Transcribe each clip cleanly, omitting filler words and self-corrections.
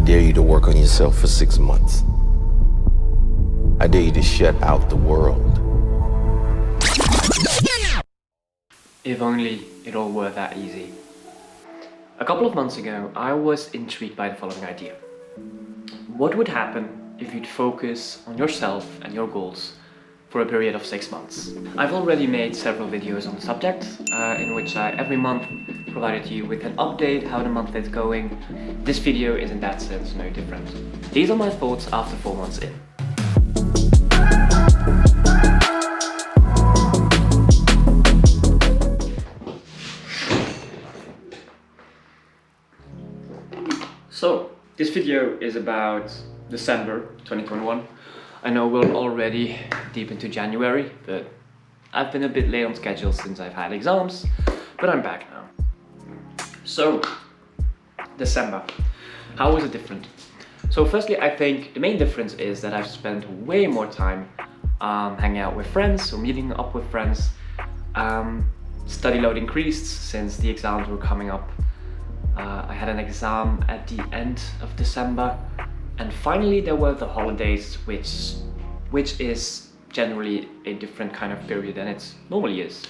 dare you to work on yourself for 6 months. I dare you to shut out the world. If only it all were that easy. A couple of months ago, I was intrigued by the following idea. What would happen if you'd focus on yourself and your goals for a period of 6 months? I've already made several videos on the subject, in which I every month provided you with an update how the month is going. This video is in that sense no different. These are my thoughts after 4 months in. So, this video is about December 2021. I know we're already deep into January, but I've been a bit late on schedule since I've had exams, but I'm back now. So, December. How was it different? So firstly, I think the main difference is that I've spent way more time hanging out with friends, or meeting up with friends. Study load increased since the exams were coming up. I had an exam at the end of December, and finally there were the holidays, which is generally a different kind of period than it normally is.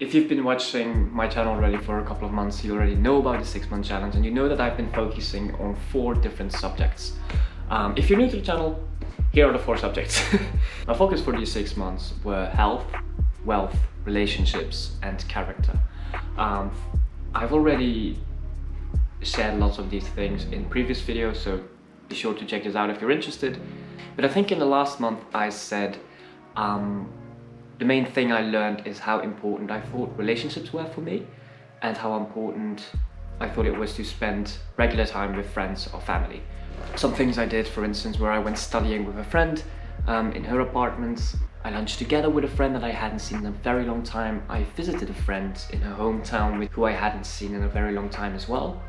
If you've been watching my channel already for a couple of months, you already know about the 6-month challenge, and you know that I've been focusing on 4 different subjects. If you're new to the channel, here are the 4 subjects. My focus for these 6 months were health, wealth, relationships, and character. I've already shared lots of these things in previous videos, so be sure to check this out if you're interested. But I think in the last month I said the main thing I learned is how important I thought relationships were for me, and how important I thought it was to spend regular time with friends or family. Some things I did, for instance, where I went studying with a friend in her apartment. I lunched together with a friend that I hadn't seen in a very long time. I visited a friend in her hometown who I hadn't seen in a very long time as well.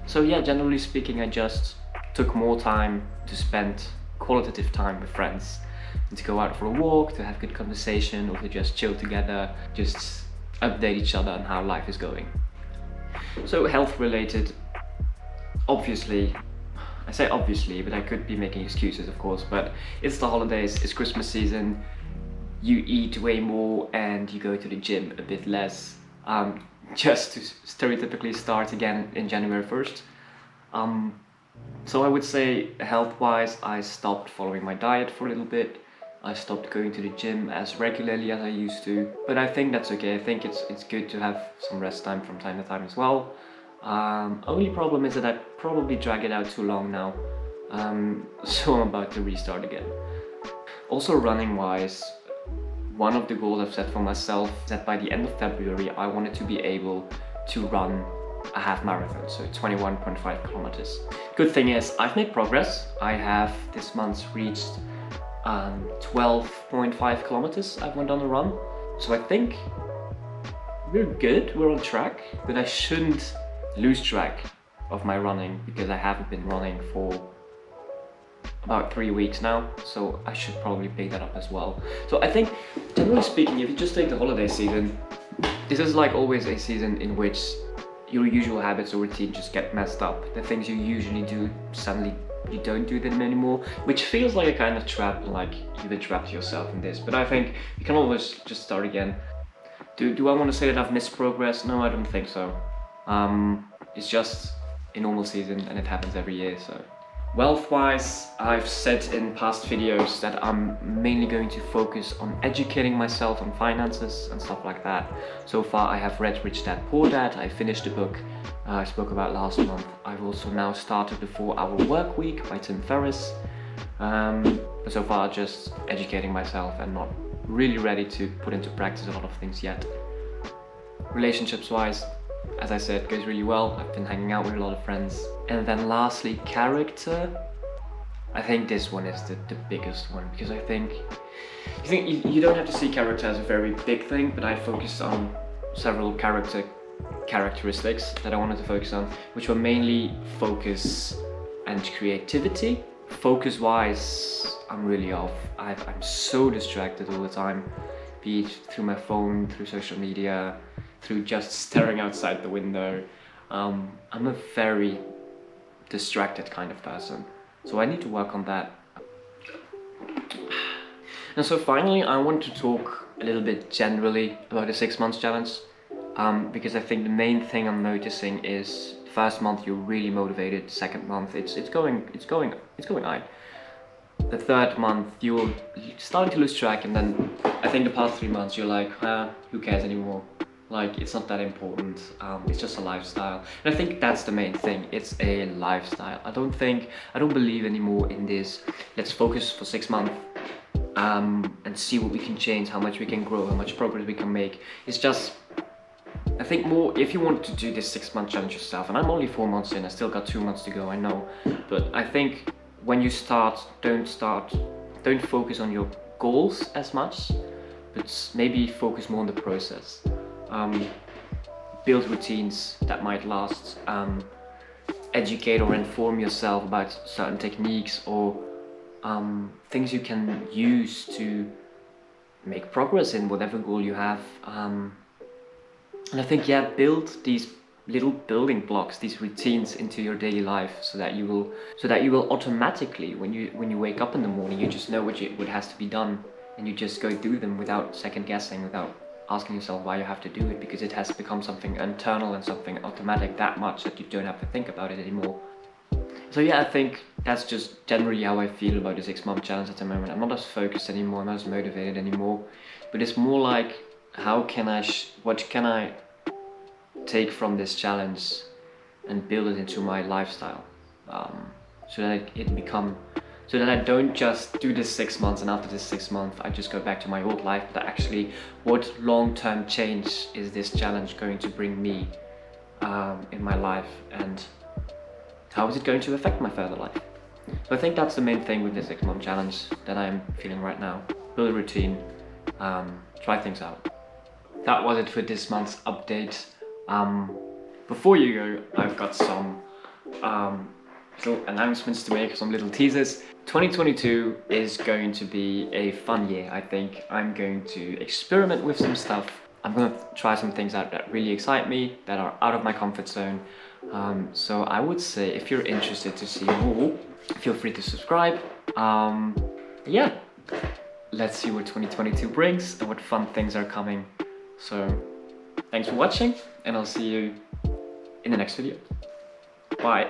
So yeah, generally speaking, I just took more time to spend qualitative time with friends, and to go out for a walk, to have good conversation, or to just chill together, just update each other on how life is going. So health related, obviously, I say obviously, but I could be making excuses of course, but it's the holidays, it's Christmas season, you eat way more and you go to the gym a bit less. Just to stereotypically start again in January 1st. So I would say health-wise, I stopped following my diet for a little bit. I stopped going to the gym as regularly as I used to, but I think that's okay. I think it's good to have some rest time from time to time as well. Only problem is that I probably drag it out too long now, so I'm about to restart again. Also running-wise, one of the goals I've set for myself is that by the end of February I wanted to be able to run a half marathon, so 21.5 kilometers. Good thing is I've made progress. I have this month reached 12.5 kilometers I've went on a run. So I think we're good, we're on track, but I shouldn't lose track of my running because I haven't been running for about 3 weeks now, so I should probably pick that up as well. So I think, generally speaking, if you just take the holiday season, this is like always a season in which your usual habits or routine just get messed up. The things you usually do, suddenly you don't do them anymore, which feels like a kind of trap, like you've entrapped yourself in this. But I think you can always just start again. Do I want to say that I've missed progress? No, I don't think so. It's just a normal season and it happens every year, so. Wealth-wise, I've said in past videos that I'm mainly going to focus on educating myself on finances and stuff like that. So far I have read Rich Dad Poor Dad, I finished the book I spoke about last month. I've also now started the 4-Hour Work Week by Tim Ferriss. But so far just educating myself and not really ready to put into practice a lot of things yet. Relationships-wise, as I said, goes really well. I've been hanging out with a lot of friends. And then lastly, character. I think this one is the biggest one, because I think you don't have to see character as a very big thing, but I focused on several characteristics that I wanted to focus on, which were mainly focus and creativity. Focus wise, I'm really off. I'm so distracted all the time, be it through my phone, through social media, through just staring outside the window. I'm a very distracted kind of person. So I need to work on that. And so finally, I want to talk a little bit generally about the 6 months challenge, because I think the main thing I'm noticing is first month you're really motivated, second month it's going alright. The third month you're starting to lose track, and then I think the past 3 months you're like, who cares anymore? Like, it's not that important. It's just a lifestyle. And I think that's the main thing. It's a lifestyle. I don't believe anymore in this, let's focus for 6 months and see what we can change, how much we can grow, how much progress we can make. It's just, I think more, if you want to do this 6 month challenge yourself, and I'm only 4 months in, I still got 2 months to go, I know. But I think when you start, don't focus on your goals as much, but maybe focus more on the process. Build routines that might last, educate or inform yourself about certain techniques or things you can use to make progress in whatever goal you have. And I think, yeah, build these little building blocks, these routines into your daily life, so that you will automatically, when you wake up in the morning, you just know what has to be done, and you just go do them without second guessing, without asking yourself why you have to do it, because it has become something internal and something automatic that much that you don't have to think about it anymore. So yeah, I think that's just generally how I feel about the 6 month challenge at the moment. I'm not as focused anymore, I'm not as motivated anymore, but it's more like, what can I take from this challenge and build it into my lifestyle, so that I don't just do this 6 months and after this 6 months I just go back to my old life, but actually what long-term change is this challenge going to bring me in my life, and how is it going to affect my further life? So I think that's the main thing with the 6 month challenge that I'm feeling right now. Build a routine, try things out. That was it for this month's update. Before you go, I've got some little announcements to make, some little teasers. 2022 is going to be a fun year, I think. I'm going to experiment with some stuff. I'm going to try some things out that really excite me, that are out of my comfort zone. So I would say, if you're interested to see more, feel free to subscribe. Yeah, let's see what 2022 brings and what fun things are coming. So thanks for watching, and I'll see you in the next video. Bye.